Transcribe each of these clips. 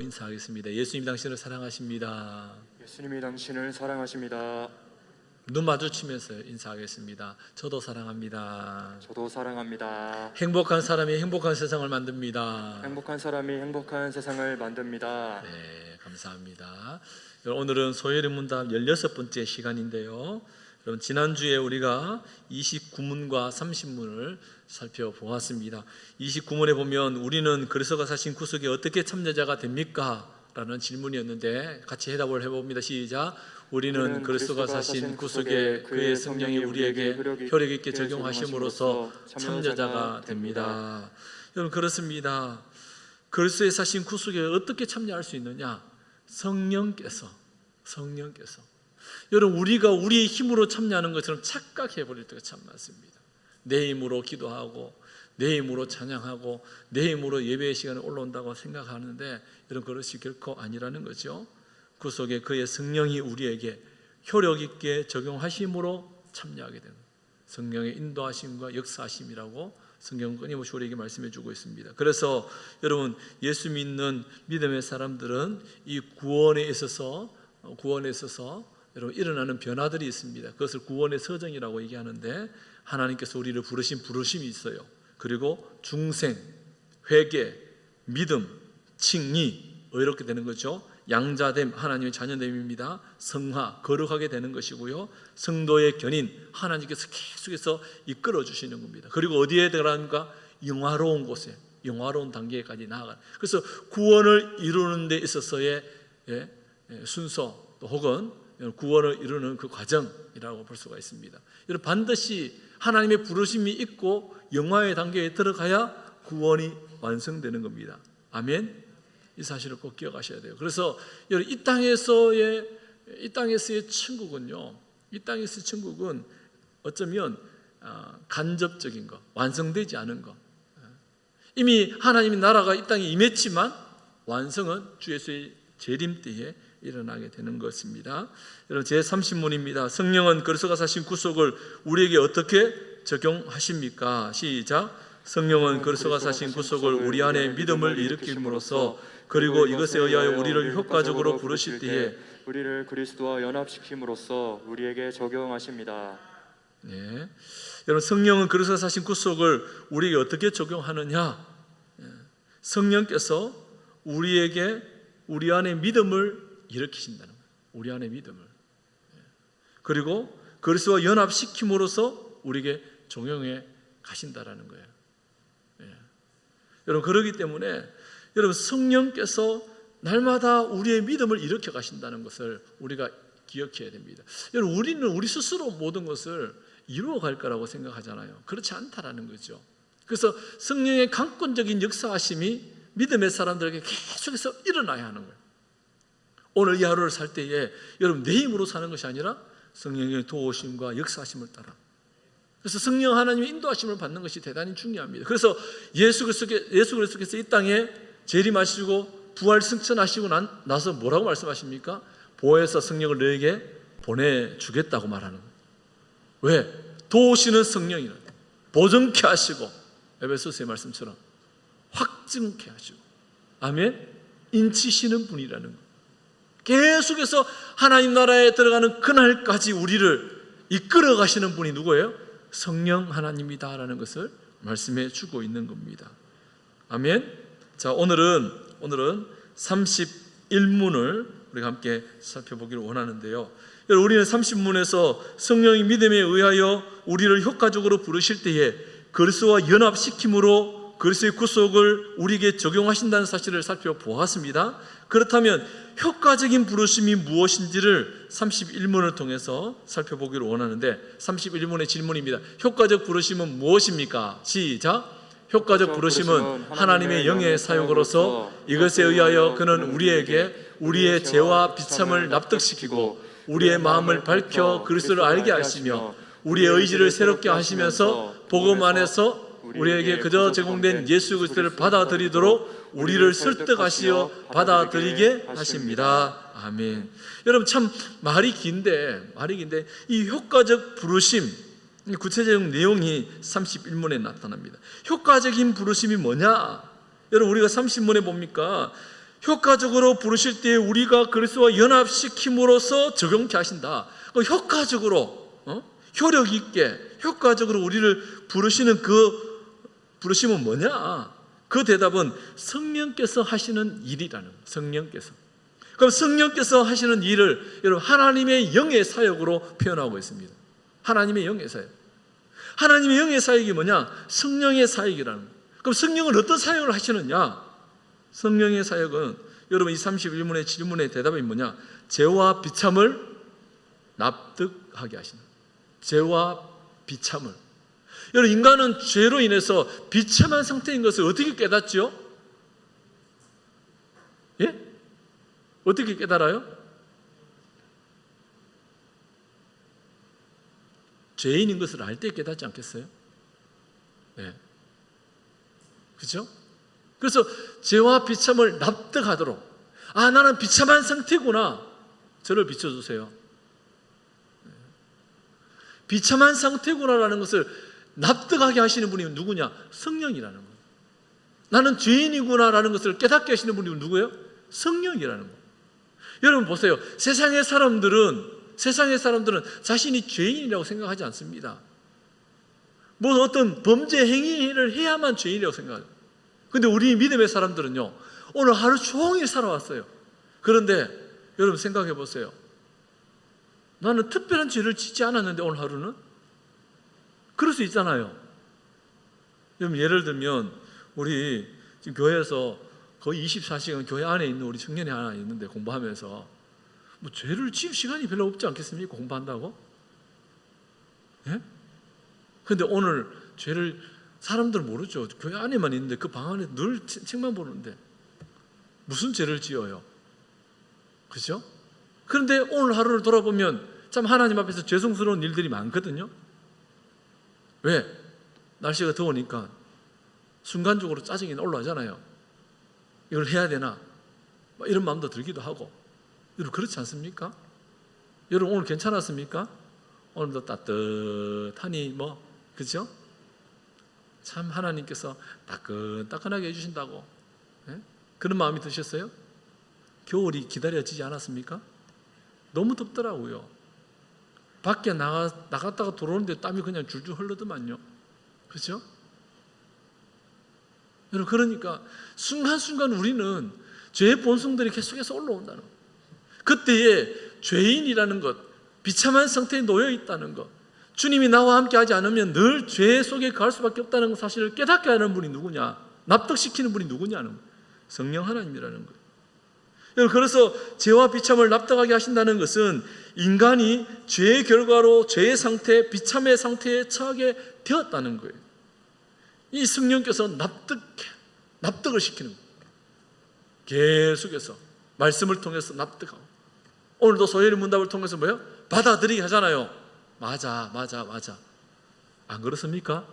인사하겠습니다. 예수님 당신을 사랑하십니다. 예수님이 당신을 사랑하십니다. 눈 마주치면서 인사하겠습니다. 저도 사랑합니다. 저도 사랑합니다. 행복한 사람이 행복한 세상을 만듭니다. 행복한 사람이 행복한 세상을 만듭니다. 네, 감사합니다. 오늘은 소요리 문답 16번째 시간인데요. 여러분, 지난주에 우리가 29문과 30문을 살펴보았습니다. 29문에 보면 우리는 그리스도가 사신 구속에 어떻게 참여자가 됩니까? 라는 질문이었는데 같이 해답을 해봅니다. 시작. 우리는 그리스도가 사신 구속에 그의 성령이 우리에게 효력 있게 적용하심으로써 참여자가 됩니다. 여러분, 그렇습니다. 그리스도의 사신 구속에 어떻게 참여할 수 있느냐? 성령께서 여러분, 우리가 우리의 힘으로 참여하는 것처럼 착각해 버릴 때가 참 많습니다. 내 힘으로 기도하고 내 힘으로 찬양하고 내 힘으로 예배의 시간에 올라온다고 생각하는데, 여러분, 그것이 결코 아니라는 거죠. 구속에 그의 성령이 우리에게 효력 있게 적용하심으로 참여하게 되는 성령의 인도하심과 역사하심이라고 성경은 끊임없이 우리에게 말씀해 주고 있습니다. 그래서 여러분, 예수 믿는 믿음의 사람들은 이 구원에 있어서 여러분 일어나는 변화들이 있습니다. 그것을 구원의 서정이라고 얘기하는데, 하나님께서 우리를 부르신 부르심이 있어요. 그리고 중생, 회개, 믿음, 칭의, 이렇게 되는 거죠. 양자됨, 하나님의 자녀됨입니다. 성화, 거룩하게 되는 것이고요. 성도의 견인, 하나님께서 계속해서 이끌어 주시는 겁니다. 그리고 어디에 들어가는가? 영화로운 곳에, 영화로운 단계까지 나아가는. 그래서 구원을 이루는 데 있어서의 순서, 또 혹은 구원을 이루는 그 과정이라고 볼 수가 있습니다. 여러분, 반드시 하나님의 부르심이 있고 영화의 단계에 들어가야 구원이 완성되는 겁니다. 아멘. 이 사실을 꼭 기억하셔야 돼요. 그래서 여러분, 이 땅에서의 천국은요, 이 땅에서의 천국은 어쩌면 간접적인 것, 완성되지 않은 것. 이미 하나님의 나라가 이 땅에 임했지만 완성은 주 예수의 재림 때에 일어나게 되는 것입니다. 여러분, 제30문입니다. 성령은 그리스도가 사신 구속을 우리에게 어떻게 적용하십니까? 시작. 성령은 그리스도가 사신 구속을 우리 안에 믿음을 일으킴으로써 그리고 이것에 의하여 우리를 효과적으로 부르실 때에 우리를 그리스도와 연합시킴으로써 우리에게 적용하십니다. 네. 여러분, 성령은 그리스도가 사신 구속을 우리에게 어떻게 적용하느냐? 성령께서 우리에게 우리 안에 믿음을 일으키신다는 거예요. 우리 안에 믿음을. 그리고 그리스도와 연합시킴으로써 우리에게 적용해 가신다라는 거예요. 여러분, 그러기 때문에 여러분, 성령께서 날마다 우리의 믿음을 일으켜 가신다는 것을 우리가 기억해야 됩니다. 여러분, 우리는 우리 스스로 모든 것을 이루어 갈 거라고 생각하잖아요. 그렇지 않다라는 거죠. 그래서 성령의 강권적인 역사하심이 믿음의 사람들에게 계속해서 일어나야 하는 거예요. 오늘 이 하루를 살 때에 여러분, 내 힘으로 사는 것이 아니라 성령의 도우심과 역사하심을 따라, 그래서 성령 하나님의 인도하심을 받는 것이 대단히 중요합니다. 그래서 예수 그리스도께서 이 땅에 재림하시고 부활 승천하시고 나서 뭐라고 말씀하십니까? 보혜사 성령을 너에게 보내주겠다고 말하는 거예요. 왜? 도우시는 성령이라, 보정케 하시고, 에베소서의 말씀처럼 확증케 하시고, 아멘, 인치시는 분이라는 거예요. 계속해서 하나님 나라에 들어가는 그날까지 우리를 이끌어 가시는 분이 누구예요? 성령 하나님이다라는 것을 말씀해 주고 있는 겁니다. 아멘. 자, 오늘은 31문을 우리가 함께 살펴보기를 원하는데요. 여러분, 우리는 30문에서 성령이 믿음에 의하여 우리를 효과적으로 부르실 때에 그리스도와 연합시킴으로 그리스도의 구속을 우리에게 적용하신다는 사실을 살펴보았습니다. 그렇다면 효과적인 부르심이 무엇인지를 31문을 통해서 살펴보기를 원하는데, 31문의 질문입니다. 효과적 부르심은 무엇입니까? 시작. 효과적 부르심은 하나님의 영의 사역으로서 이것에 의하여 그는 우리에게 우리의 죄와 비참을 납득시키고 우리의 마음을 밝혀 그리스도를 알게 하시며 우리의 의지를 새롭게 하시면서 복음 안에서 우리에게 그저 제공된 예수 그리스도를 받아들이도록 우리를 설득하시어 받아들이게 하십니다. 아멘. 여러분, 참 말이 긴데 이 효과적 부르심, 구체적인 내용이 31문에 나타납니다. 효과적인 부르심이 뭐냐? 여러분, 우리가 30문에 봅니까? 효과적으로 부르실 때 우리가 그리스도와 연합시킴으로써 적용케 하신다. 효과적으로, 효력 있게 효과적으로 우리를 부르시는 그 부르심은 뭐냐? 그 대답은 성령께서 하시는 일이라는 거예요. 성령께서. 그럼 성령께서 하시는 일을 여러분 하나님의 영의 사역으로 표현하고 있습니다. 하나님의 영의 사역. 하나님의 영의 사역이 뭐냐? 성령의 사역이라는 거예요. 그럼 성령은 어떤 사역을 하시느냐? 성령의 사역은 여러분 이 31문의 질문의 대답이 뭐냐? 죄와 비참을 납득하게 하시는 거예요. 죄와 비참을. 여러분 인간은 죄로 인해서 비참한 상태인 것을 어떻게 깨닫죠? 예? 어떻게 깨달아요? 죄인인 것을 알 때 깨닫지 않겠어요? 네. 그렇죠? 그래서 죄와 비참을 납득하도록 나는 비참한 상태구나. 저를 비춰주세요. 비참한 상태구나라는 것을 납득하게 하시는 분이 누구냐? 성령이라는 거예요. 나는 죄인이구나라는 것을 깨닫게 하시는 분이 누구예요? 성령이라는 거예요. 여러분 보세요. 세상의 사람들은 자신이 죄인이라고 생각하지 않습니다. 뭐 어떤 범죄 행위를 해야만 죄인이라고 생각해요. 그런데 우리 믿음의 사람들은요, 오늘 하루 종일 살아왔어요. 그런데 여러분 생각해 보세요. 나는 특별한 죄를 짓지 않았는데 오늘 하루는? 그럴 수 있잖아요. 여러분 예를 들면 우리 지금 교회에서 거의 24시간 교회 안에 있는 우리 청년이 하나 있는데 공부하면서 뭐 죄를 지을 시간이 별로 없지 않겠습니까? 공부한다고? 예? 근데 오늘 죄를 사람들은 모르죠. 교회 안에만 있는데 그 방 안에 늘 책만 보는데 무슨 죄를 지어요? 그렇죠? 그런데 오늘 하루를 돌아보면 참 하나님 앞에서 죄송스러운 일들이 많거든요. 왜? 날씨가 더우니까 순간적으로 짜증이 올라오잖아요. 이걸 해야 되나? 이런 마음도 들기도 하고. 여러분 그렇지 않습니까? 여러분 오늘 괜찮았습니까? 오늘도 따뜻하니 그렇죠? 참 하나님께서 따끈따끈하게 해주신다고. 네? 그런 마음이 드셨어요? 겨울이 기다려지지 않았습니까? 너무 덥더라고요. 밖에 나갔다가 들어오는데 땀이 그냥 줄줄 흐르더만요. 그렇죠? 여러분 그러니까 순간순간 우리는 죄의 본성들이 계속해서 올라온다는 것. 그때에 죄인이라는 것, 비참한 상태에 놓여 있다는 것, 주님이 나와 함께 하지 않으면 늘 죄 속에 갈 수밖에 없다는 사실을 깨닫게 하는 분이 누구냐? 납득시키는 분이 누구냐는 거예요. 성령 하나님이라는 거예요. 여러분 그래서 죄와 비참을 납득하게 하신다는 것은 인간이 죄의 결과로 죄의 상태, 비참의 상태에 처하게 되었다는 거예요. 이 성령께서 납득을 시키는 거예요. 계속해서 말씀을 통해서 납득하고 오늘도 소혜리 문답을 통해서 뭐예요? 받아들이게 하잖아요. 맞아. 안 그렇습니까?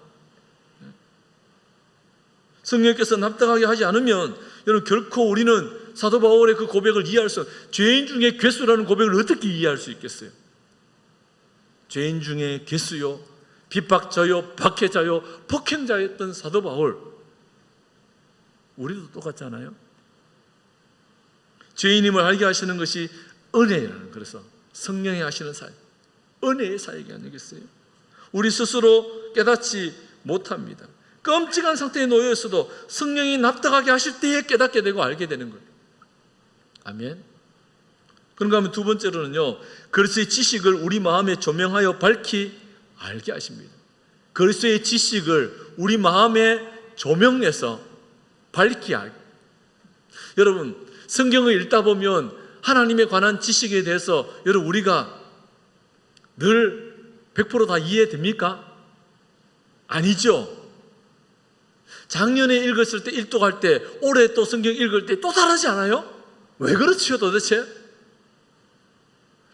성령께서 납득하게 하지 않으면 여러분 결코 우리는 사도 바울의 그 고백을 이해할 수 죄인 중에 괴수라는 고백을 어떻게 이해할 수 있겠어요? 죄인 중에 괴수요, 핍박자요, 박해자요, 폭행자였던 사도 바울, 우리도 똑같잖아요. 죄인임을 알게 하시는 것이 은혜라는, 그래서 성령이 하시는 사역, 은혜의 사역이 아니겠어요? 우리 스스로 깨닫지 못합니다. 끔찍한 상태에 놓여 있어도 성령이 납득하게 하실 때에 깨닫게 되고 알게 되는 거예요. 아멘. 그런가 하면 두 번째로는요, 그리스도의 지식을 우리 마음에 조명하여 밝히 알게 하십니다. 그리스도의 지식을 우리 마음에 조명해서 밝히 알게. 여러분 성경을 읽다 보면 하나님에 관한 지식에 대해서 여러분 우리가 늘 100% 다 이해됩니까? 아니죠. 작년에 읽었을 때 일독할 때 올해 또 성경 읽을 때 또 다르지 않아요? 왜 그렇지요 도대체?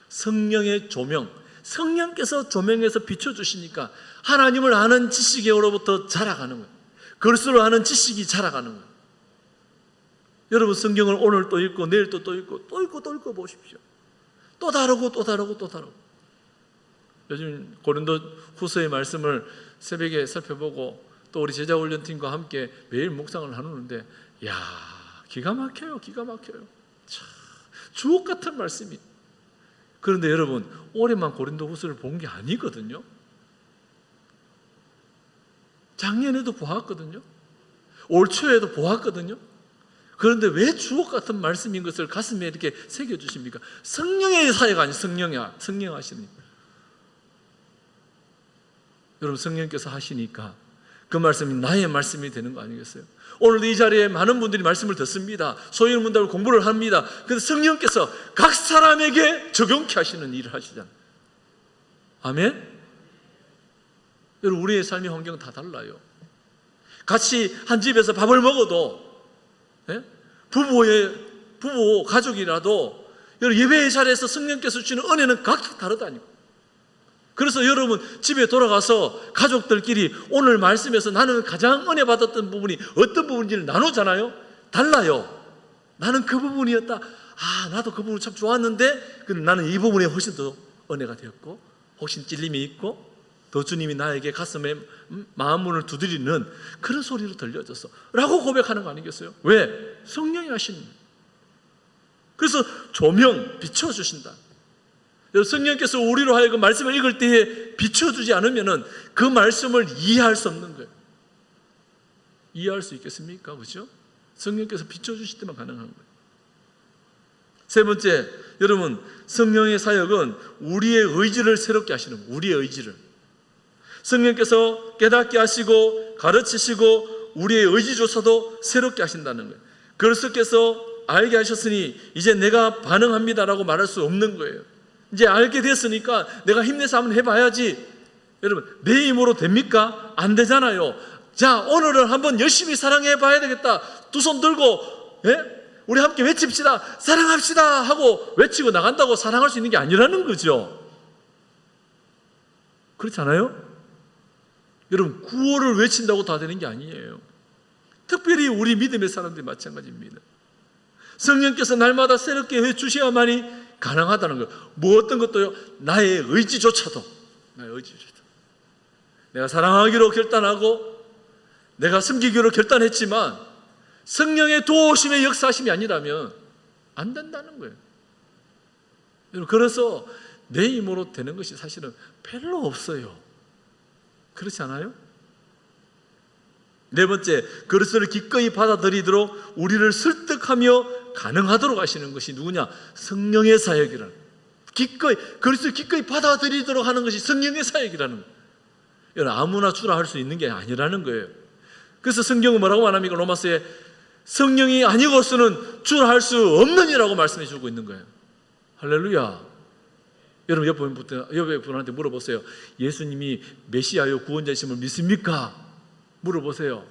성령의 조명, 성령께서 조명해서 비춰주시니까 하나님을 아는 지식으로부터 자라가는 거예요. 그리스도를 아는 지식이 자라가는 거예요. 여러분 성경을 오늘 또 읽고 내일 또 읽고 또 읽고 보십시오. 또 다르고 또 다르고 또 다르고. 요즘 고린도 후서의 말씀을 새벽에 살펴보고 또 우리 제자훈련팀과 함께 매일 묵상을 나누는데, 야 기가 막혀요. 기가 막혀요. 참, 주옥 같은 말씀이. 그런데 여러분, 올해만 고린도후서를 본 게 아니거든요. 작년에도 보았거든요. 올 초에도 보았거든요. 그런데 왜 주옥 같은 말씀인 것을 가슴에 이렇게 새겨주십니까? 성령의 사회가 아니에요. 성령 하시는. 여러분, 성령께서 하시니까 그 말씀이 나의 말씀이 되는 거 아니겠어요? 오늘 이 자리에 많은 분들이 말씀을 듣습니다. 소위 문답을 공부를 합니다. 그런데 성령께서 각 사람에게 적용케 하시는 일을 하시잖아요. 아멘? 여러분, 우리의 삶의 환경은 다 달라요. 같이 한 집에서 밥을 먹어도, 예? 부부 가족이라도 여러분, 예배의 자리에서 성령께서 주시는 은혜는 각기 다르다니까. 그래서 여러분, 집에 돌아가서 가족들끼리 오늘 말씀에서 나는 가장 은혜 받았던 부분이 어떤 부분인지를 나누잖아요. 달라요. 나는 그 부분이었다. 나도 그 부분 참 좋았는데 나는 이 부분에 훨씬 더 은혜가 되었고, 훨씬 찔림이 있고, 더 주님이 나에게 가슴에 마음문을 두드리는 그런 소리로 들려졌어 라고 고백하는 거 아니겠어요? 왜? 성령이 하시는 거예요. 그래서 조명, 비춰주신다. 성령께서 우리로 하여금 말씀을 읽을 때에 비춰주지 않으면 그 말씀을 이해할 수 없는 거예요. 이해할 수 있겠습니까? 그렇죠? 성령께서 비춰주실 때만 가능한 거예요. 세 번째, 여러분, 성령의 사역은 우리의 의지를 새롭게 하시는 거예요. 우리의 의지를. 성령께서 깨닫게 하시고 가르치시고 우리의 의지조차도 새롭게 하신다는 거예요. 그리스도께서 알게 하셨으니 이제 내가 반응합니다라고 말할 수 없는 거예요. 이제 알게 됐으니까 내가 힘내서 한번 해봐야지. 여러분, 내 힘으로 됩니까? 안 되잖아요. 자, 오늘은 한번 열심히 사랑해 봐야 되겠다. 두 손 들고, 우리 함께 외칩시다. 사랑합시다 하고 외치고 나간다고 사랑할 수 있는 게 아니라는 거죠. 그렇지 않아요? 여러분, 구호를 외친다고 다 되는 게 아니에요. 특별히 우리 믿음의 사람들이 마찬가지입니다. 성령께서 날마다 새롭게 해주셔야만이 가능하다는 거예요. 뭐 어떤 것도요, 나의 의지조차도 내가 사랑하기로 결단하고 내가 섬기기로 결단했지만 성령의 도우심의 역사하심이 아니라면 안 된다는 거예요. 여러분, 그래서 내 힘으로 되는 것이 사실은 별로 없어요. 그렇지 않아요? 네 번째, 그리스도를 기꺼이 받아들이도록 우리를 설득하며 가능하도록 하시는 것이 누구냐? 성령의 사역이라는 거예요. 그리스도를 기꺼이 받아들이도록 하는 것이 성령의 사역이라는 거예요. 여러분, 아무나 주라 할 수 있는 게 아니라는 거예요. 그래서 성경은 뭐라고 말합니까? 로마서에 성령이 아니고서는 주라 할 수 없는 이라고 말씀해 주고 있는 거예요. 할렐루야. 여러분, 옆에 분한테 물어보세요. 예수님이 메시아요 구원자이심을 믿습니까? 물어보세요.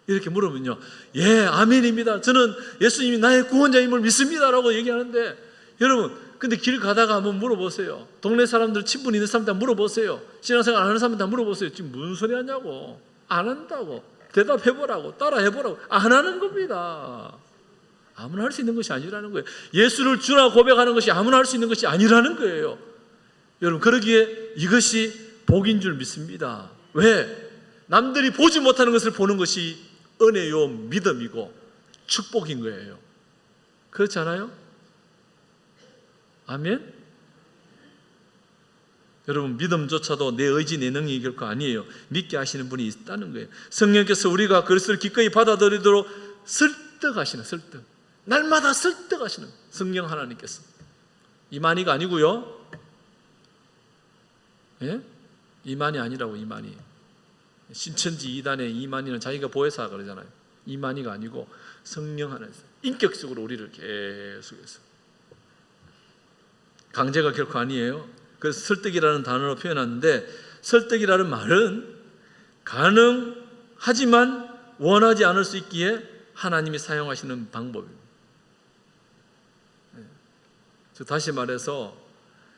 이렇게 물으면요, 예, 아멘입니다. 저는 예수님이 나의 구원자임을 믿습니다라고 얘기하는데, 여러분, 근데 길 가다가 한번 물어보세요. 동네 사람들, 친분 있는 사람들 물어보세요. 신앙생활 안 하는 사람들 물어보세요. 지금 무슨 소리 하냐고. 안 한다고. 대답해보라고. 따라해보라고. 안 하는 겁니다. 아무나 할 수 있는 것이 아니라는 거예요. 예수를 주라 고백하는 것이 아무나 할 수 있는 것이 아니라는 거예요. 여러분, 그러기에 이것이 복인 줄 믿습니다. 왜? 남들이 보지 못하는 것을 보는 것이 은혜요 믿음이고 축복인 거예요. 그렇지 않아요? 아멘? 여러분, 믿음조차도 내 의지, 내 능력이 결코 아니에요. 믿게 하시는 분이 있다는 거예요. 성령께서 우리가 그리스도를 기꺼이 받아들이도록 설득하시는, 설득. 날마다 설득하시는 성령 하나님께서. 이만희가 아니고요. 예? 이만희 아니라고, 이만희. 신천지 이단의 이만희는 자기가 보혜사 그러잖아요. 이만희가 아니고 성령 하나님께서 인격적으로 우리를 계속해서. 강제가 결코 아니에요. 그래서 설득이라는 단어로 표현하는데, 설득이라는 말은 가능하지만 원하지 않을 수 있기에 하나님이 사용하시는 방법입니다. 다시 말해서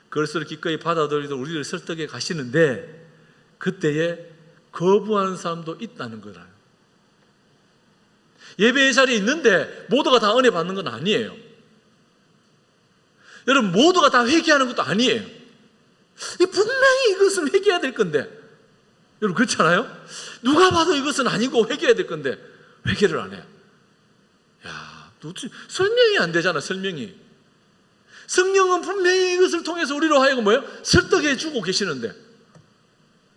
그리스도를 기꺼이 받아들이도록 우리를 설득해 가시는데, 그때에 거부하는 사람도 있다는 거라요. 예배의 자리에 있는데 모두가 다 은혜 받는 건 아니에요. 여러분, 모두가 다 회개하는 것도 아니에요. 분명히 이것은 회개해야 될 건데, 여러분 그렇잖아요? 누가 봐도 이것은 아니고 회개해야 될 건데 회개를 안 해요. 야, 도대체 설명이 안 되잖아. 설명이. 성령은 분명히 이것을 통해서 우리로 하여금 뭐예요? 설득해 주고 계시는데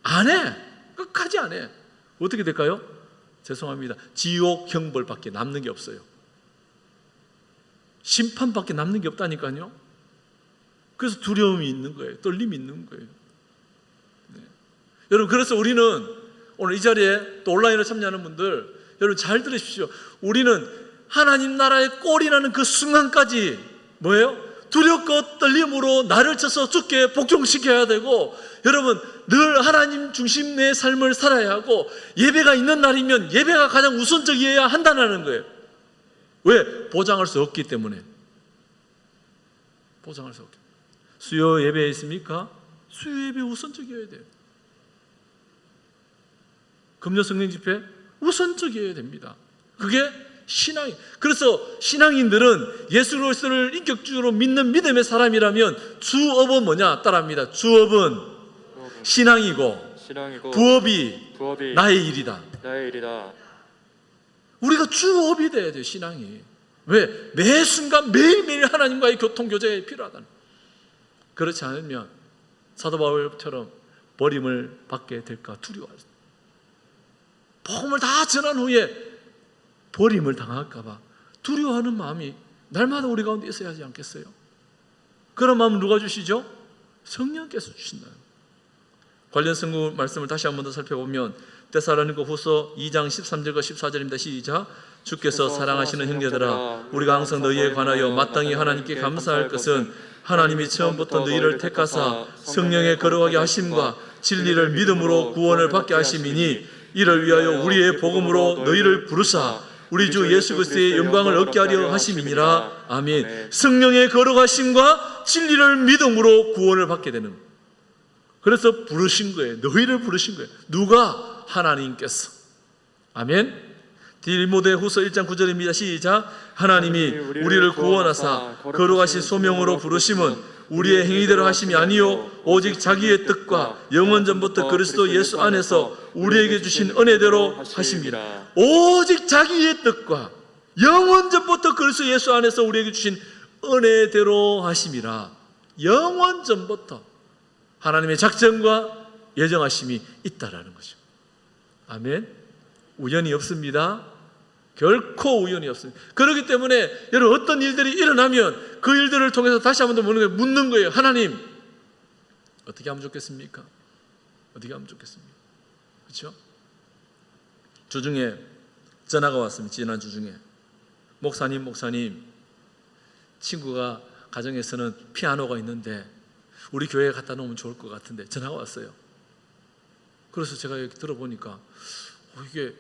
안 해. 끝까지 안 해. 어떻게 될까요? 죄송합니다. 지옥 형벌밖에 남는 게 없어요. 심판밖에 남는 게 없다니까요. 그래서 두려움이 있는 거예요. 떨림이 있는 거예요. 네. 여러분 그래서 우리는 오늘 이 자리에 또 온라인으로 참여하는 분들 여러분 잘 들으십시오. 우리는 하나님 나라의 꼴이 나는 그 순간까지 뭐예요? 두렵고 떨림으로 나를 쳐서 죽게 복종시켜야 되고 여러분 늘 하나님 중심의 삶을 살아야 하고 예배가 있는 날이면 예배가 가장 우선적이어야 한다는 거예요. 왜? 보장할 수 없기 때문에. 보장할 수 없기 때문에. 수요 예배에 있습니까? 수요 예배 우선적이어야 돼요. 금요 성령 집회 우선적이어야 됩니다. 그게 신앙이. 그래서 신앙인들은 예수 그리스도를 인격적으로 믿는 믿음의 사람이라면 주업은 뭐냐? 따라합니다. 주업은 신앙이고 부업이 나의 일이다. 우리가 주업이 돼야 돼요. 신앙이. 왜? 매 순간 매일매일 하나님과의 교통교제가 필요하다는. 그렇지 않으면 사도 바울처럼 버림을 받게 될까 두려워하죠. 복음을 다 전한 후에 버림을 당할까 봐 두려워하는 마음이 날마다 우리 가운데 있어야 하지 않겠어요? 그런 마음을 누가 주시죠? 성령께서 주신다는. 관련 성경 말씀을 다시 한 번 더 살펴보면 데살로니가 후서 2장 13절과 14절입니다. 시작. 주께서 사랑하시는 형제들아 우리가 항상 너희에 관하여 마땅히 하나님께 감사할 것은 하나님이 처음부터 너희를 택하사 성령에 거룩하게 하심과 진리를 믿음으로 구원을 받게 하심이니 이를 위하여 우리의 복음으로 너희를 부르사 우리 주 예수 그리스도의 영광을 얻게 하려 하심이니라. 아멘. 성령의 거룩하심과 진리를 믿음으로 구원을 받게 되는. 그래서 부르신 거예요. 너희를 부르신 거예요. 누가? 하나님께서. 아멘. 디모데후서 1장 9절입니다. 시작. 하나님이 우리를 구원하사 거룩하신 소명으로 부르심은 우리의 행위대로 하심이 아니요 오직 자기의 뜻과 영원 전부터 그리스도 예수 안에서 우리에게 주신 은혜대로 하심이라. 오직 자기의 뜻과 영원 전부터 그리스도 예수 안에서 우리에게 주신 은혜대로 하심이라. 영원 전부터 하나님의 작정과 예정하심이 있다라는 거죠. 아멘. 우연이 없습니다. 결코 우연이 없습니다. 그렇기 때문에 여러분 어떤 일들이 일어나면 그 일들을 통해서 다시 한 번 더 묻는 거예요. 하나님 어떻게 하면 좋겠습니까? 어떻게 하면 좋겠습니까? 그렇죠? 주중에 전화가 왔습니다. 지난 주중에 목사님 친구가 가정에서는 피아노가 있는데 우리 교회에 갖다 놓으면 좋을 것 같은데 전화가 왔어요. 그래서 제가 여기 들어보니까 이게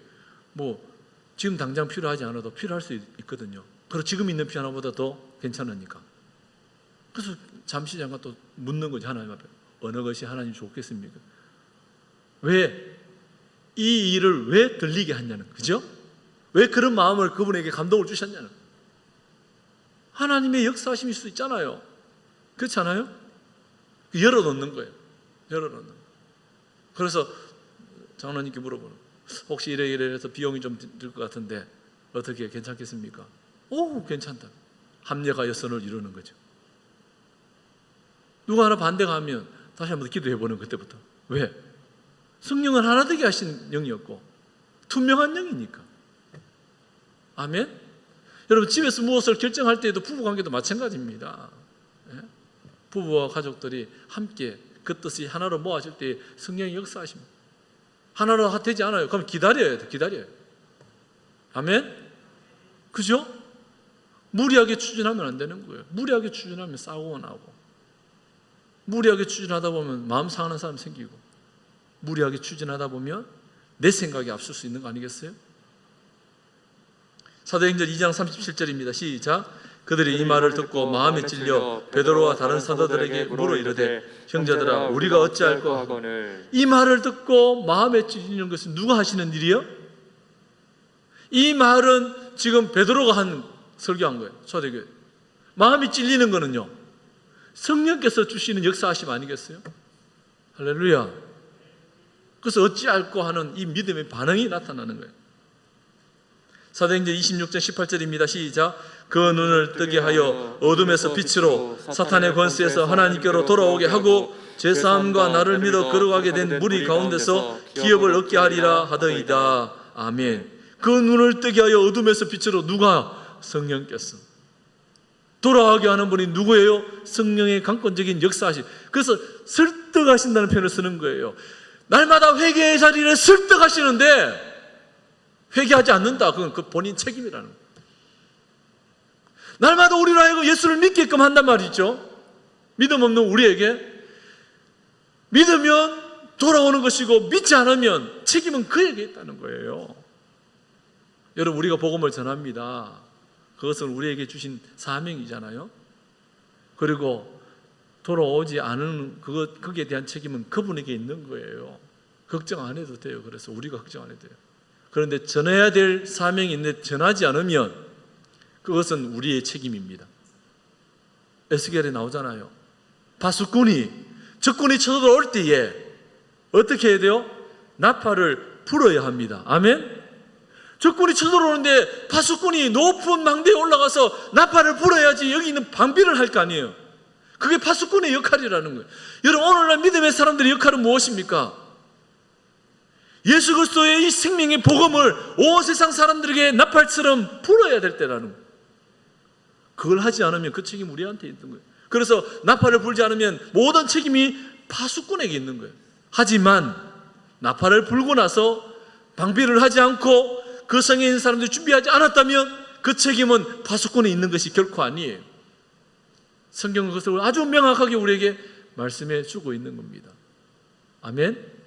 뭐 지금 당장 필요하지 않아도 필요할 수 있거든요. 그리고 지금 있는 피아노보다 더 괜찮으니까. 그래서 잠시 잠깐 또 묻는 거죠. 하나님 앞에. 어느 것이 하나님 좋겠습니까? 왜? 이 일을 왜 들리게 했냐는 그죠? 왜 그런 마음을 그분에게 감동을 주셨냐는. 하나님의 역사하심일 수 있잖아요. 그렇지 않아요? 열어놓는 거예요. 열어놓는 거예요. 그래서 장로님께 물어보는 거예요. 혹시 이래 해서 비용이 좀 들 것 같은데 어떻게 괜찮겠습니까? 오, 괜찮다. 합리화 선을 이루는 거죠. 누가 하나 반대가 하면 다시 한번 기도해 보는 그때부터. 왜? 성령은 하나 되게 하신 영이었고 투명한 영이니까. 아멘. 여러분 집에서 무엇을 결정할 때에도 부부관계도 마찬가지입니다. 예? 부부와 가족들이 함께 그 뜻이 하나로 모아질 때 성령이 역사하십니다. 하나로 되지 않아요. 그럼 기다려야 돼. 기다려요. 아멘? 그죠? 무리하게 추진하면 안 되는 거예요. 무리하게 추진하면 싸우고 나고, 무리하게 추진하다 보면 마음 상하는 사람 생기고, 무리하게 추진하다 보면 내 생각이 앞설 수 있는 거 아니겠어요? 사도행전 2장 37절입니다. 시작. 그들이 이 말을 듣고 마음에 찔려 베드로와 다른 사도들에게 물어 이르되 형제들아 우리가 어찌할꼬 하거늘. 이 말을 듣고 마음에 찔리는 것은 누가 하시는 일이요? 이 말은 지금 베드로가 설교한 거예요. 초대교회. 마음이 찔리는 거는요 성령께서 주시는 역사하심 아니겠어요? 할렐루야. 그래서 어찌할꼬 하는 이 믿음의 반응이 나타나는 거예요. 사도행전 26장 18절입니다. 시작. 그 눈을 뜨게 하여 어둠에서 빛으로 사탄의 권세에서 하나님께로 돌아오게 하고 죄사함과 나를 믿어 걸어가게 된 무리 가운데서 기업을 얻게 하리라 하더이다. 아멘. 그 눈을 뜨게 하여 어둠에서 빛으로 누가? 성령께서 돌아가게 하는 분이 누구예요? 성령의 강권적인 역사하시. 그래서 설득하신다는 표현을 쓰는 거예요. 날마다 회개의 자리를 설득하시는데 회개하지 않는다. 그건 그 본인 책임이라는 거예요. 날마다 우리로 하여금 예수를 믿게끔 한단 말이죠. 믿음 없는 우리에게. 믿으면 돌아오는 것이고 믿지 않으면 책임은 그에게 있다는 거예요. 여러분, 우리가 복음을 전합니다. 그것은 우리에게 주신 사명이잖아요. 그리고 돌아오지 않은 거기에 대한 책임은 그분에게 있는 거예요. 걱정 안 해도 돼요. 그래서 우리가 걱정 안 해도 돼요. 그런데 전해야 될 사명이 있는데 전하지 않으면 그것은 우리의 책임입니다. 에스겔에 나오잖아요. 바수꾼이 적군이 쳐들어올 때에 어떻게 해야 돼요? 나팔을 불어야 합니다. 아멘? 적군이 쳐들어오는데 바수꾼이 높은 망대에 올라가서 나팔을 불어야지 여기 있는 방비를 할 거 아니에요. 그게 바수꾼의 역할이라는 거예요. 여러분, 오늘날 믿음의 사람들의 역할은 무엇입니까? 예수 그리스도의 이 생명의 복음을 온 세상 사람들에게 나팔처럼 불어야 될 때라는 거예요. 그걸 하지 않으면 그 책임 우리한테 있는 거예요. 그래서 나팔을 불지 않으면 모든 책임이 파수꾼에게 있는 거예요. 하지만 나팔을 불고 나서 방비를 하지 않고 그 성에 있는 사람들이 준비하지 않았다면 그 책임은 파수꾼에 있는 것이 결코 아니에요. 성경은 그것을 아주 명확하게 우리에게 말씀해 주고 있는 겁니다. 아멘.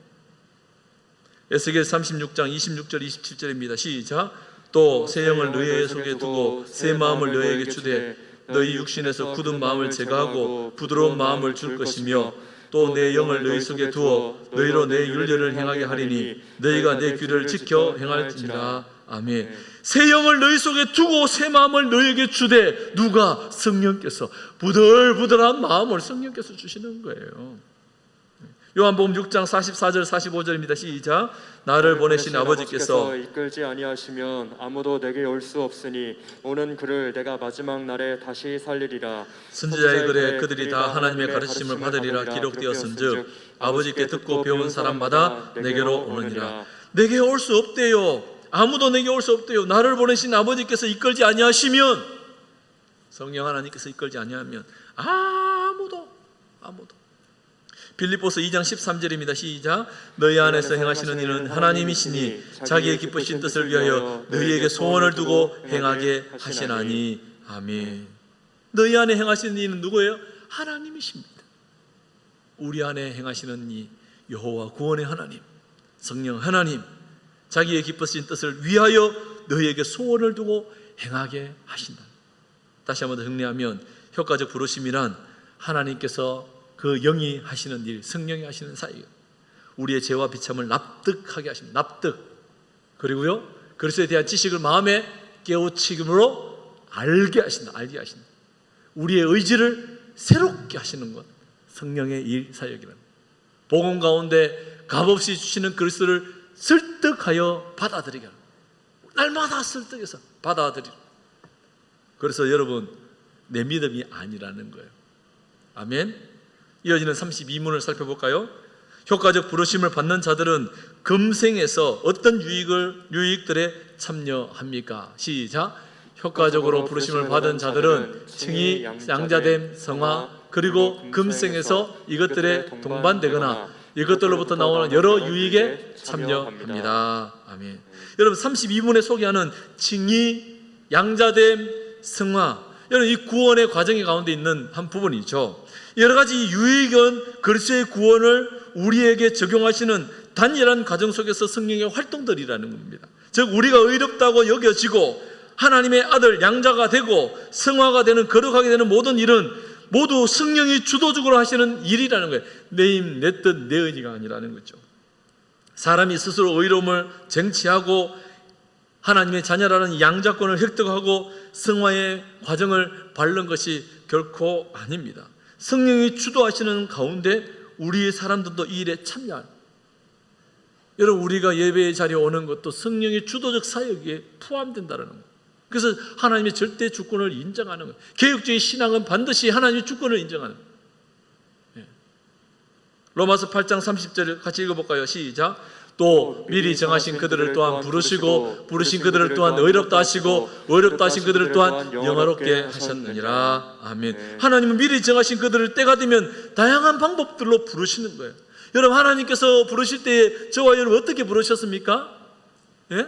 에스겔 36장 26절 27절입니다. 시작. 또 새 영을 너희 속에 두고 새 마음을 너희에게 주되 너희 육신에서 굳은 마음을 제거하고 부드러운 마음을 줄 것이며 또 내 영을 너희 속에 두어 너희로 내 율례를 행하게 하리니 너희가 내 규례를 지켜 행할지니라. 아멘. 새 영을 너희 속에 두고 새 마음을 너희에게 주되 누가? 성령께서. 부들부들한 마음을 성령께서 주시는 거예요. 요한복음 6장 44절 45절입니다. 시작. 나를 보내신 아버지께서 이끌지 아니하시면 아무도 내게 올 수 없으니 오는 그를 내가 마지막 날에 다시 살리리라. 선지자의 글에 그들이 다 하나님의 가르침을 받으리라 기록되었은즉 아버지께 듣고 배운 사람마다 내게로 오느니라. 내게 올 수 없대요. 아무도 내게 올 수 없대요. 나를 보내신 아버지께서 이끌지 아니하시면, 성령 하나님께서 이끌지 아니하면 아무도. 빌립보서 2장 13절입니다. 시작. 너희 안에서 행하시는 이는 하나님이시니 자기의 기쁘신 뜻을 위하여 너희에게 소원을 두고 행하게 하시나니. 아멘. 너희 안에 행하시는 이는 누구예요? 하나님이십니다. 우리 안에 행하시는 이 여호와 구원의 하나님, 성령 하나님, 자기의 기쁘신 뜻을 위하여 너희에게 소원을 두고 행하게 하신다. 다시 한번 더 정리하면 효과적 부르심이란 하나님께서 그 영이 하시는 일, 성령이 하시는 사이, 우리의 죄와 비참을 납득하게 하십니다. 납득. 그리고요, 그리스도에 대한 지식을 마음에 깨우침으로 알게 하신다. 우리의 의지를 새롭게 하시는 것, 성령의 일 사역이라는. 복음 가운데 값없이 주시는 그리스도를 설득하여 받아들이게 하는. 날마다 설득해서 받아들이는. 그래서 여러분, 내 믿음이 아니라는 거예요. 아멘. 이어지는 32문을 살펴볼까요? 효과적 부르심을 받는 자들은 금생에서 어떤 유익들에 참여합니까? 시작. 효과적으로 부르심을 받은 자들은 칭의, 양자됨, 성화, 그리고 금생에서 이것들에 동반되거나 이것들로부터 나오는 여러 유익에 참여합니다. 아멘. 여러분, 32문에 소개하는 칭의, 양자됨, 성화, 여러분, 이 구원의 과정의 가운데 있는 한 부분이죠. 여러 가지 유익은 그리스도의 구원을 우리에게 적용하시는 단일한 과정 속에서 성령의 활동들이라는 겁니다. 즉, 우리가 의롭다고 여겨지고 하나님의 아들 양자가 되고 성화가 되는, 거룩하게 되는 모든 일은 모두 성령이 주도적으로 하시는 일이라는 거예요. 내 힘, 내 뜻, 내 의지가 아니라는 거죠. 사람이 스스로 의로움을 쟁취하고 하나님의 자녀라는 양자권을 획득하고 성화의 과정을 밟는 것이 결코 아닙니다. 성령이 주도하시는 가운데 우리 사람들도 이 일에 참여할. 여러분, 우리가 예배의 자리에 오는 것도 성령의 주도적 사역에 포함된다는 거예요. 그래서 하나님의 절대 주권을 인정하는 거예요. 개혁주의 신앙은 반드시 하나님의 주권을 인정하는 거예요. 로마서 8장 30절을 같이 읽어볼까요? 시작. 또 미리 정하신 그들을 또한 부르시고 부르신 그들을 또한 의롭다 하시고 의롭다 하신 그들을 또한 영화롭게 하셨느니라. 아멘. 하나님은 미리 정하신 그들을 때가 되면 다양한 방법들로 부르시는 거예요. 여러분, 하나님께서 부르실 때에 저와 여러분 어떻게 부르셨습니까? 예?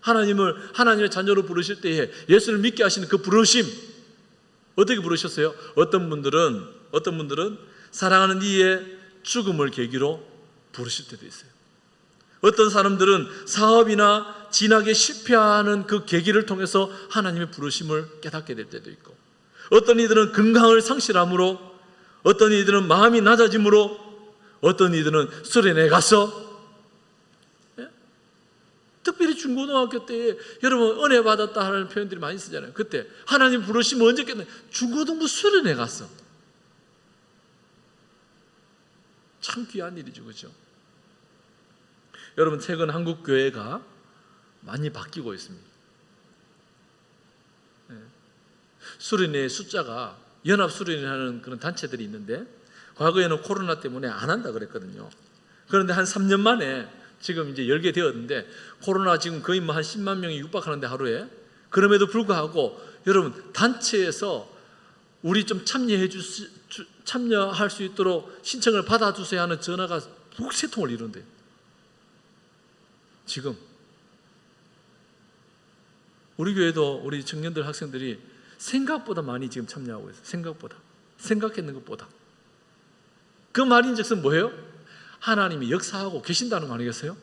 하나님의 자녀로 부르실 때에 예수를 믿게 하시는 그 부르심 어떻게 부르셨어요? 어떤 분들은 사랑하는 이의 죽음을 계기로 부르실 때도 있어요. 어떤 사람들은 사업이나 진학에 실패하는 그 계기를 통해서 하나님의 부르심을 깨닫게 될 때도 있고, 어떤 이들은 건강을 상실함으로, 어떤 이들은 마음이 낮아짐으로, 어떤 이들은 수련회 가서, 특별히 중고등학교 때 여러분 은혜 받았다 하는 표현들이 많이 쓰잖아요. 그때 하나님 부르시면 언제 깨닫나? 중고등부 수련회 갔어. 참 귀한 일이죠, 그렇죠? 여러분, 최근 한국 교회가 많이 바뀌고 있습니다. 수련회 숫자가 연합 수련회하는 그런 단체들이 있는데, 과거에는 코로나 때문에 안 한다 그랬거든요. 그런데 한 3년 만에 지금 이제 열게 되었는데, 코로나 지금 거의 뭐 한 10만 명이 육박하는데 하루에. 그럼에도 불구하고 여러분, 단체에서 우리 좀 참여할 수 있도록 신청을 받아주세요 하는 전화가 북새통을 이룬대요. 지금 우리 교회도 우리 청년들, 학생들이 생각보다 많이 지금 참여하고 있어요. 생각했는 것보다. 그 말인즉슨 뭐예요? 하나님이 역사하고 계신다는 거 아니겠어요?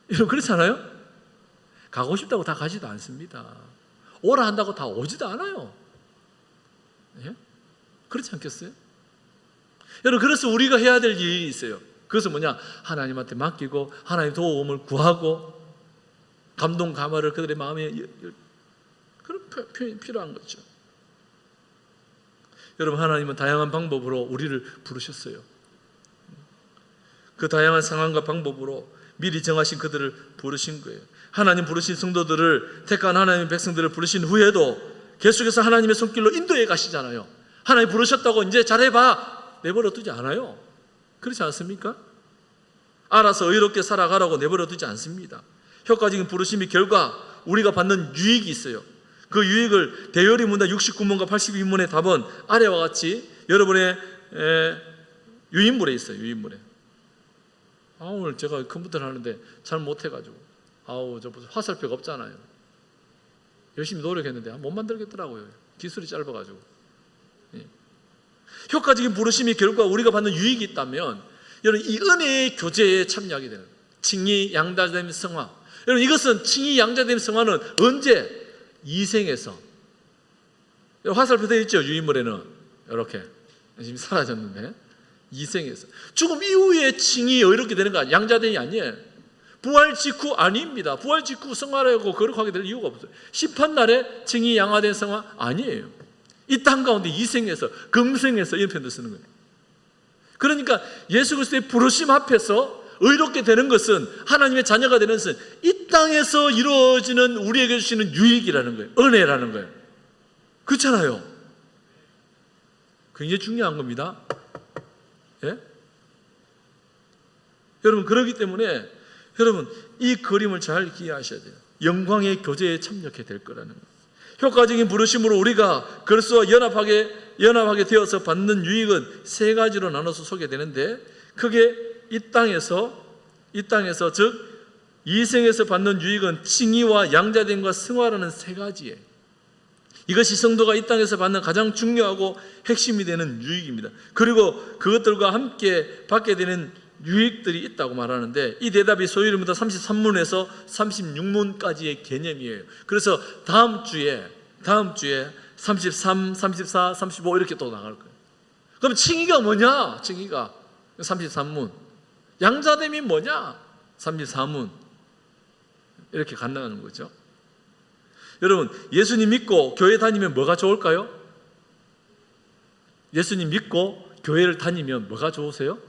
여러분, 그렇잖아요? 가고 싶다고 다 가지도 않습니다. 오라 한다고 다 오지도 않아요. 예? 그렇지 않겠어요? 여러분, 그래서 우리가 해야 될 일이 있어요. 그것은 뭐냐? 하나님한테 맡기고 하나님의 도움을 구하고 감동 감화를 그들의 마음에 그런 표현이 필요한 거죠. 여러분, 하나님은 다양한 방법으로 우리를 부르셨어요. 그 다양한 상황과 방법으로 미리 정하신 그들을 부르신 거예요. 하나님 부르신 성도들을, 택한 하나님의 백성들을 부르신 후에도 계속해서 하나님의 손길로 인도해 가시잖아요. 하나님 부르셨다고 이제 잘해봐 내버려 두지 않아요. 그렇지 않습니까? 알아서 의롭게 살아가라고 내버려 두지 않습니다. 효과적인 부르심의 결과 우리가 받는 유익이 있어요. 그 유익을 대열의 문답 69문과 82문의 답은 아래와 같이 여러분의 유인물에 있어요. 유인물에. 오늘 제가 컴퓨터를 하는데 잘 못해가지고 저 화살표가 없잖아요. 열심히 노력했는데 못 만들겠더라고요. 기술이 짧아가지고. 효과적인 부르심의 결과 우리가 받는 유익이 있다면, 여러분, 이 은혜의 교제에 참여하게 되는 칭의 양자됨 성화. 여러분, 이것은 칭의 양자됨 성화는 언제? 이생에서. 화살표 되어 있죠, 유인물에는. 이렇게 지금 사라졌는데, 이생에서. 죽음 이후에 칭의 이렇게 되는 거 아니에요. 양자됨이 아니에요. 부활 직후 아닙니다. 부활 직후 성화라고 거룩하게 될 이유가 없어요. 심판날에 칭의 양화된 성화 아니에요. 이 땅 가운데 이생에서, 금생에서 이런 표현도 쓰는 거예요. 그러니까 예수 그리스도의 부르심 앞에서 의롭게 되는 것은, 하나님의 자녀가 되는 것은 이 땅에서 이루어지는 우리에게 주시는 유익이라는 거예요. 은혜라는 거예요. 그렇잖아요. 굉장히 중요한 겁니다. 예? 여러분, 그렇기 때문에 여러분, 이 그림을 잘 이해하셔야 돼요. 영광의 교제에 참여하게 될 거라는 거예요. 효과적인 부르심으로 우리가 그리스도와 연합하게 되어서 받는 유익은 세 가지로 나눠서 소개되는데, 크게 이 땅에서 즉 이생에서 받는 유익은 칭의와 양자됨과 승화라는 세 가지예요. 이것이 성도가 이 땅에서 받는 가장 중요하고 핵심이 되는 유익입니다. 그리고 그것들과 함께 받게 되는 유익들이 있다고 말하는데, 이 대답이 소유리문답 33문에서 36문까지의 개념이에요. 그래서 다음 주에 33, 34, 35 이렇게 또 나갈 거예요. 그럼 칭의가 뭐냐? 칭의가 33문. 양자됨이 뭐냐? 34문. 이렇게 간다는 거죠. 여러분, 예수님 믿고 교회 다니면 뭐가 좋을까요? 예수님 믿고 교회를 다니면 뭐가 좋으세요?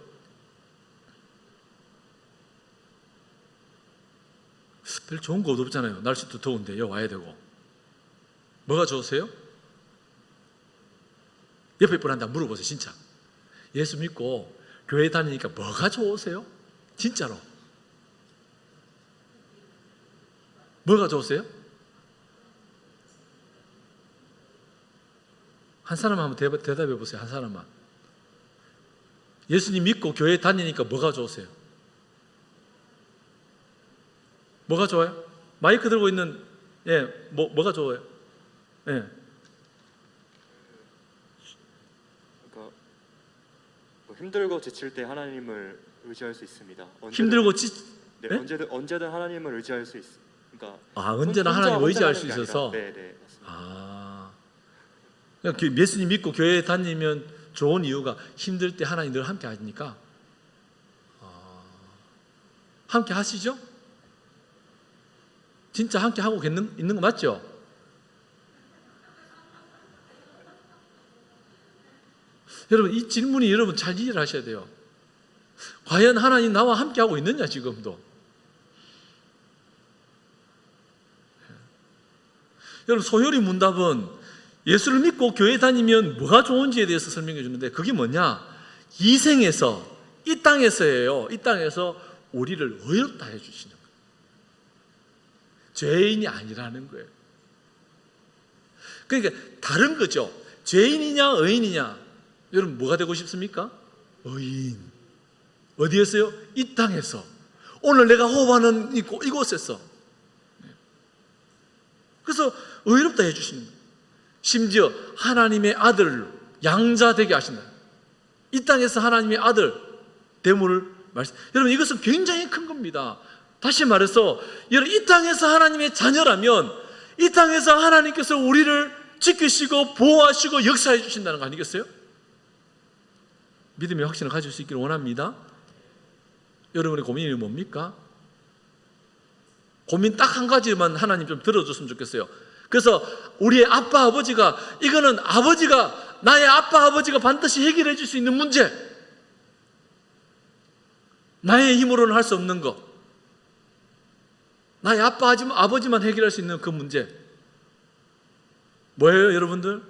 별 좋은 거 없잖아요. 날씨도 더운데 여기 와야 되고. 뭐가 좋으세요? 옆에 분한테 물어보세요. 진짜 예수 믿고 교회 다니니까 뭐가 좋으세요? 진짜로 뭐가 좋으세요? 한 사람 한번 대답해 보세요. 한 사람만. 예수님 믿고 교회 다니니까 뭐가 좋으세요? 뭐가 좋아요? 마이크 들고 있는 뭐가 좋아요? 예. 그러니까 뭐 힘들고 지칠 때 하나님을 의지할 수 있습니다. 힘들고 네, 네? 언제든 하나님을 의지할 수 있. 그러니까 언제나 하나님 의지할 수 있어서. 네, 맞습니다. 그러니까 예수님 믿고 교회에 다니면 좋은 이유가 힘들 때 하나님 늘 함께 하니까. 함께 하시죠? 진짜 함께 하고 있는 거 맞죠? 여러분 이 질문이 여러분 잘 이해를 하셔야 돼요. 과연 하나님 나와 함께 하고 있느냐 지금도. 여러분 소요리 문답은 예수를 믿고 교회 다니면 뭐가 좋은지에 대해서 설명해 주는데 그게 뭐냐? 이 생에서 이 땅에서예요. 이 땅에서 우리를 의롭다 해 주시는 거예요. 죄인이 아니라는 거예요. 그러니까 다른 거죠. 죄인이냐 의인이냐. 여러분 뭐가 되고 싶습니까? 의인. 어디에서요? 이 땅에서. 오늘 내가 호흡하는 이곳에서. 그래서 의롭다 해주시는 거예요. 심지어 하나님의 아들 양자 되게 하신다. 이 땅에서 하나님의 아들 되물을 말씀. 여러분 이것은 굉장히 큰 겁니다. 다시 말해서 여러분 이 땅에서 하나님의 자녀라면 이 땅에서 하나님께서 우리를 지키시고 보호하시고 역사해 주신다는 거 아니겠어요? 믿음의 확신을 가질 수 있기를 원합니다. 여러분의 고민이 뭡니까? 고민 딱 한 가지만 하나님 좀 들어줬으면 좋겠어요. 그래서 우리의 아빠 아버지가 이거는 아버지가 나의 아빠 아버지가 반드시 해결해 줄 수 있는 문제, 나의 힘으로는 할 수 없는 거, 나의 아빠 아버지만 해결할 수 있는 그 문제 뭐예요 여러분들?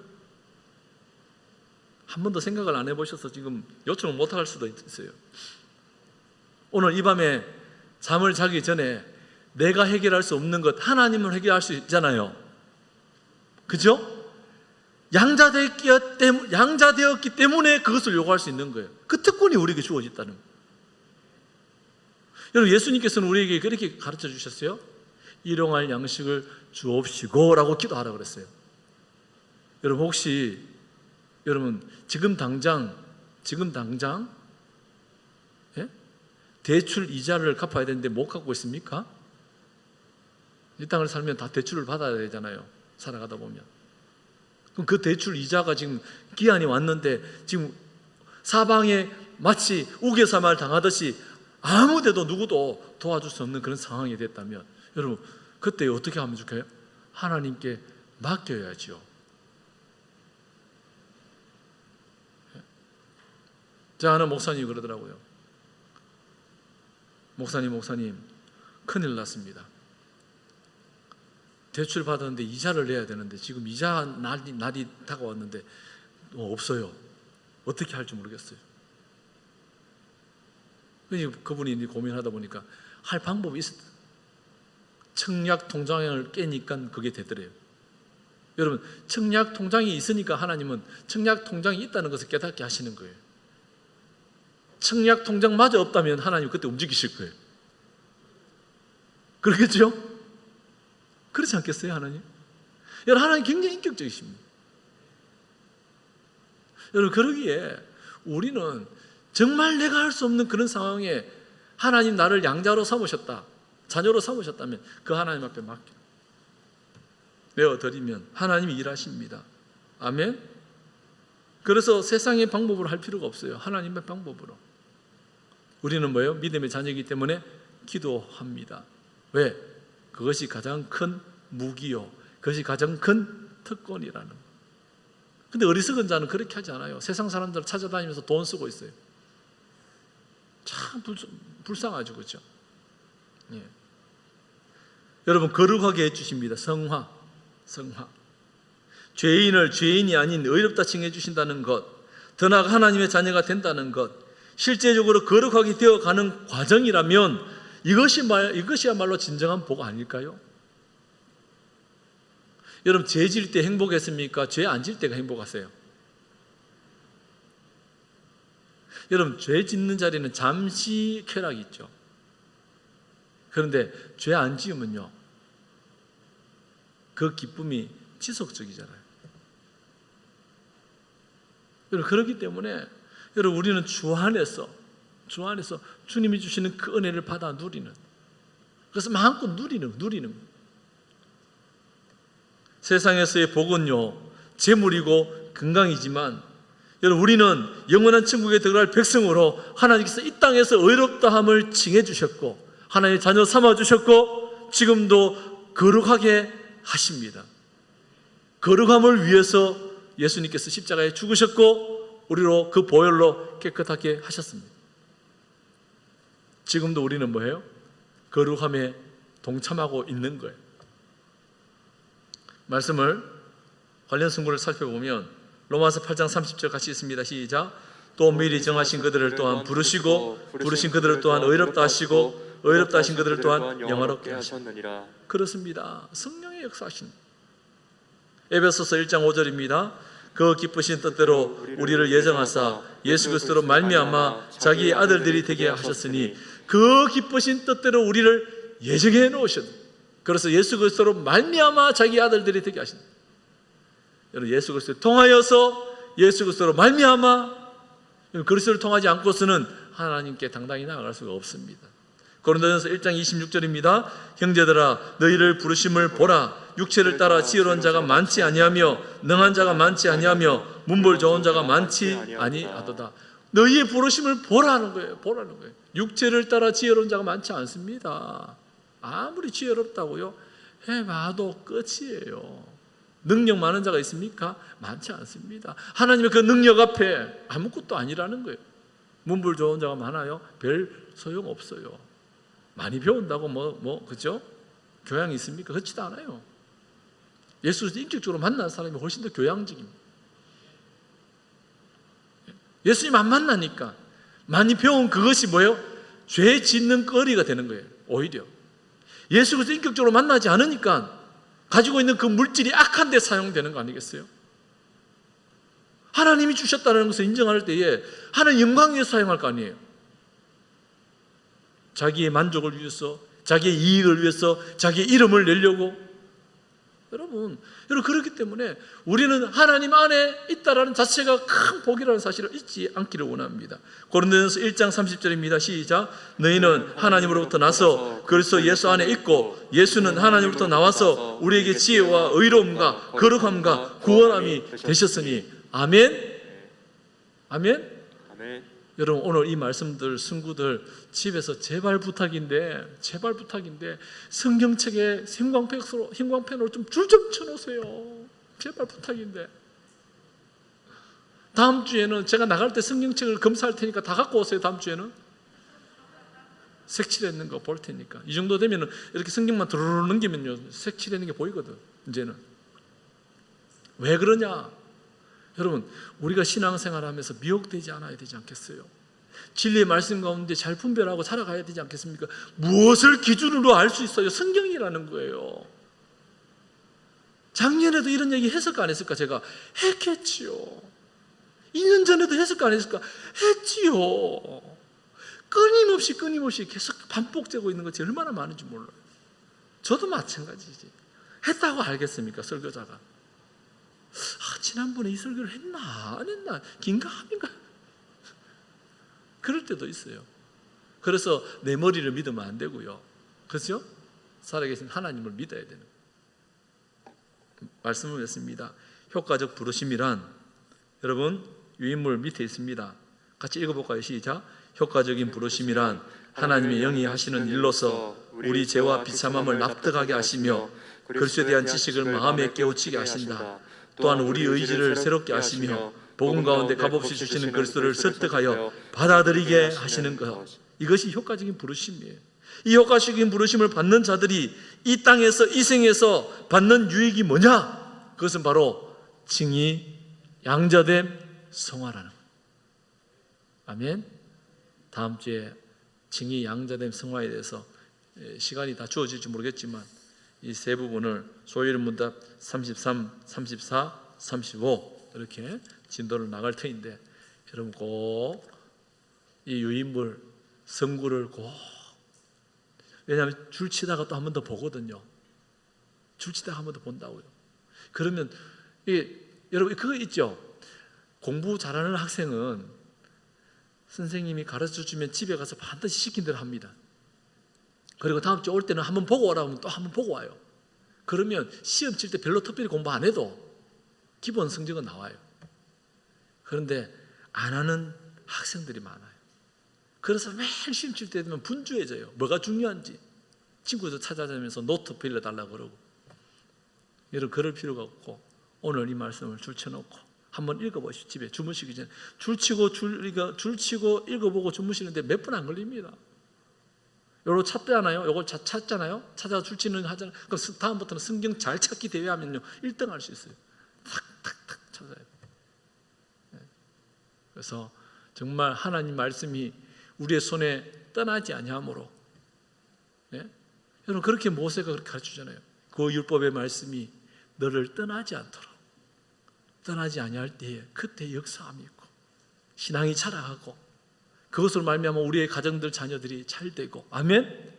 한 번도 생각을 안 해보셔서 지금 요청을 못할 수도 있어요. 오늘 이 밤에 잠을 자기 전에 내가 해결할 수 없는 것 하나님은 해결할 수 있잖아요. 그죠? 양자되었기 때문에 그것을 요구할 수 있는 거예요. 그 특권이 우리에게 주어졌다는 거예요. 여러분 예수님께서는 우리에게 그렇게 가르쳐 주셨어요. 일용할 양식을 주옵시고 라고 기도하라고 그랬어요. 여러분 혹시 여러분 지금 당장 대출 이자를 갚아야 되는데 못 갚고 있습니까? 이 땅을 살면 다 대출을 받아야 되잖아요. 살아가다 보면. 그럼 그 대출 이자가 지금 기한이 왔는데 지금 사방에 마치 우겨사말 당하듯이 아무데도 누구도 도와줄 수 없는 그런 상황이 됐다면 여러분 그때 어떻게 하면 좋게요? 하나님께 맡겨야죠. 자, 하는 목사님이 그러더라고요. 목사님 큰일 났습니다. 대출 받았는데 이자를 내야 되는데 지금 이자 날이 다가왔는데 없어요. 어떻게 할지 모르겠어요. 그분이 이제 고민하다 보니까 할 방법이 있었다. 청약 통장을 깨니까 그게 되더래요. 여러분 청약 통장이 있으니까 하나님은 청약 통장이 있다는 것을 깨닫게 하시는 거예요. 청약 통장마저 없다면 하나님 그때 움직이실 거예요. 그러겠죠? 그렇지 않겠어요 하나님? 여러분 하나님 굉장히 인격적이십니다. 여러분 그러기에 우리는 정말 내가 할 수 없는 그런 상황에 하나님 나를 양자로 삼으셨다, 자녀로 삼으셨다면 그 하나님 앞에 내어드리면 하나님이 일하십니다. 아멘? 그래서 세상의 방법으로 할 필요가 없어요. 하나님의 방법으로. 우리는 뭐예요? 믿음의 자녀이기 때문에 기도합니다. 왜? 그것이 가장 큰 무기요, 그것이 가장 큰 특권이라는 거예요. 근데 어리석은 자는 그렇게 하지 않아요. 세상 사람들을 찾아다니면서 돈 쓰고 있어요. 참 불쌍하죠, 그렇죠? 예. 여러분 거룩하게 해주십니다. 성화. 죄인을 죄인이 아닌 의롭다 칭해 주신다는 것, 더 나아가 하나님의 자녀가 된다는 것, 실제적으로 거룩하게 되어가는 과정이라면 이것이야말로 진정한 복 아닐까요? 여러분 죄 질 때 행복했습니까? 죄 안 질 때가 행복하세요? 여러분 죄 짓는 자리는 잠시 쾌락이 있죠. 그런데 죄 안 지으면요, 그 기쁨이 지속적이잖아요. 여러분 그렇기 때문에 여러분 우리는 주 안에서 주님이 주시는 그 은혜를 받아 누리는, 그래서 마음껏 누리는 거예요. 세상에서의 복은요 재물이고 건강이지만 여러분 우리는 영원한 천국에 들어갈 백성으로 하나님께서 이 땅에서 의롭다함을 칭해 주셨고 하나님의 자녀 삼아 주셨고 지금도 거룩하게 하십니다. 거룩함을 위해서 예수님께서 십자가에 죽으셨고 우리로 그 보혈로 깨끗하게 하셨습니다. 지금도 우리는 뭐예요? 거룩함에 동참하고 있는 거예요. 말씀을 관련 성구를 살펴보면 로마서 8장 30절 같이 있습니다. 시작. 또 미리 정하신 그들을 또한 부르시고 부르신 그들을 또한 의롭다 하시고 의롭다 하신 그들을 또한 영화롭게 하셨느니라. 그렇습니다. 성령의 역사하신. 에베소서 1장 5절입니다. 그 기쁘신 뜻대로 우리를 예정하사 예수 그리스도로 말미암아 자기의 아들들이 되게 하셨으니 그 기쁘신 뜻대로 우리를 예정해 놓으셨. 그래서 예수 그리스도로 말미암아 자기의 아들들이 되게 하신. 여러분 예수 그리스도를 통하여서 예수 그리스도로 말미암아, 그리스도를 통하지 않고서는 하나님께 당당히 나아갈 수가 없습니다. 고린도전서 1장 26절입니다. 형제들아 너희를 부르심을 보라. 육체를 따라 지혜로운 자가 많지 아니하며 능한 자가 많지 아니하며 문벌 좋은 자가 많지 아니하도다. 너희의 부르심을 보라는 거예요. 육체를 따라 지혜로운 자가 많지 않습니다. 아무리 지혜롭다고요 해봐도 끝이에요. 능력 많은 자가 있습니까? 많지 않습니다. 하나님의 그 능력 앞에 아무것도 아니라는 거예요. 문불 좋은 자가 많아요? 별 소용 없어요. 많이 배운다고 그죠? 교양이 있습니까? 그렇지도 않아요. 예수를 인격적으로 만난 사람이 훨씬 더 교양적입니다. 예수님 안 만나니까 많이 배운 그것이 뭐예요? 죄 짓는 거리가 되는 거예요. 오히려 예수 그리스도 인격적으로 만나지 않으니까 가지고 있는 그 물질이 악한 데 사용되는 거 아니겠어요? 하나님이 주셨다는 것을 인정할 때에 하나님 영광 위해서 사용할 거 아니에요. 자기의 만족을 위해서, 자기의 이익을 위해서, 자기의 이름을 내려고. 여러분 그렇기 때문에 우리는 하나님 안에 있다라는 자체가 큰 복이라는 사실을 잊지 않기를 원합니다. 고린도전서 1장 30절입니다. 시작. 너희는 하나님으로부터 나서 그리스도 예수 안에 있고 예수는 하나님으로부터 나와서 우리에게 지혜와 의로움과 거룩함과 구원함이 되셨으니. 아멘. 아멘. 여러분 오늘 이 말씀들 승구들 집에서 제발 부탁인데 성경책에 형광펜으로 좀 줄 좀 쳐놓으세요. 제발 부탁인데. 다음 주에는 제가 나갈 때 성경책을 검사할 테니까 다 갖고 오세요. 다음 주에는 색칠했는 거 볼 테니까. 이 정도 되면 이렇게 성경만 드르르 넘기면요 색칠했는 게 보이거든. 이제는 왜 그러냐? 여러분 우리가 신앙생활하면서 미혹되지 않아야 되지 않겠어요? 진리의 말씀 가운데 잘 분별하고 살아가야 되지 않겠습니까? 무엇을 기준으로 알 수 있어요? 성경이라는 거예요. 작년에도 이런 얘기 했을까 안 했을까? 제가 했겠지요. 2년 전에도 했을까 안 했을까? 했지요. 끊임없이 계속 반복되고 있는 것이 얼마나 많은지 몰라요. 저도 마찬가지지. 했다고 알겠습니까? 설교자가. 지난번에 이 설교를 했나 안 했나 긴가민가 그럴 때도 있어요. 그래서 내 머리를 믿으면 안 되고요. 그렇죠? 살아계신 하나님을 믿어야 되는 말씀을 했습니다. 효과적 부르심이란 여러분 유인물 밑에 있습니다. 같이 읽어볼까요? 시작. 효과적인 부르심이란 하나님의 영이 하시는 일로서 우리 죄와 비참함을 납득하게 하시며 그리스도에 대한 지식을 마음에 깨우치게 하신다. 또한 우리 의지를 새롭게 하시며 복음 가운데 값없이 주시는 그리스도를 설득하여 받아들이게 하시는 것. 이것이 효과적인 부르심이에요. 이 효과적인 부르심을 받는 자들이 이 땅에서 이 생에서 받는 유익이 뭐냐? 그것은 바로 칭의 양자됨 성화라는 거예요. 아멘. 다음 주에 칭의 양자됨 성화에 대해서 시간이 다 주어질지 모르겠지만 이 세 부분을 소위의 문답 33, 34, 35 이렇게 진도를 나갈 터인데 여러분 꼭 이 유인물 성구를 꼭, 왜냐하면 줄 치다가 또 한 번 더 보거든요. 줄 치다가 한 번 더 본다고요. 그러면 여러분 그거 있죠. 공부 잘하는 학생은 선생님이 가르쳐주면 집에 가서 반드시 시킨 대로 합니다. 그리고 다음 주 올 때는 한번 보고 오라고 하면 또 한번 보고 와요. 그러면 시험 칠 때 별로 특별히 공부 안 해도 기본 성적은 나와요. 그런데 안 하는 학생들이 많아요. 그래서 매일 시험 칠 때 되면 분주해져요. 뭐가 중요한지 친구들 찾아다니면서 노트 빌려달라고 그러고. 여러분 그럴 필요가 없고 오늘 이 말씀을 줄쳐놓고 한번 읽어보시죠. 집에 주무시기 전에 줄치고 읽어보고 주무시는데 몇 분 안 걸립니다. 요거 찾잖아요. 요거 찾잖아요. 찾아서 줄치는 하잖아요. 그럼 다음부터는 성경 잘 찾기 대회 하면요 1등 할 수 있어요. 탁탁탁 찾아야 돼요. 그래서 정말 하나님 말씀이 우리의 손에 떠나지 아니하므로, 여러분 그렇게 모세가 그렇게 가르치잖아요. 그 율법의 말씀이 너를 떠나지 않도록, 떠나지 아니할 때에 그때 역사함이 있고 신앙이 자라하고 그것으로 말미암아 우리의 가정들 자녀들이 잘 되고, 아멘.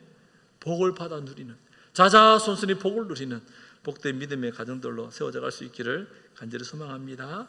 복을 받아 누리는, 자자손손이 복을 누리는 복된 믿음의 가정들로 세워져 갈 수 있기를 간절히 소망합니다.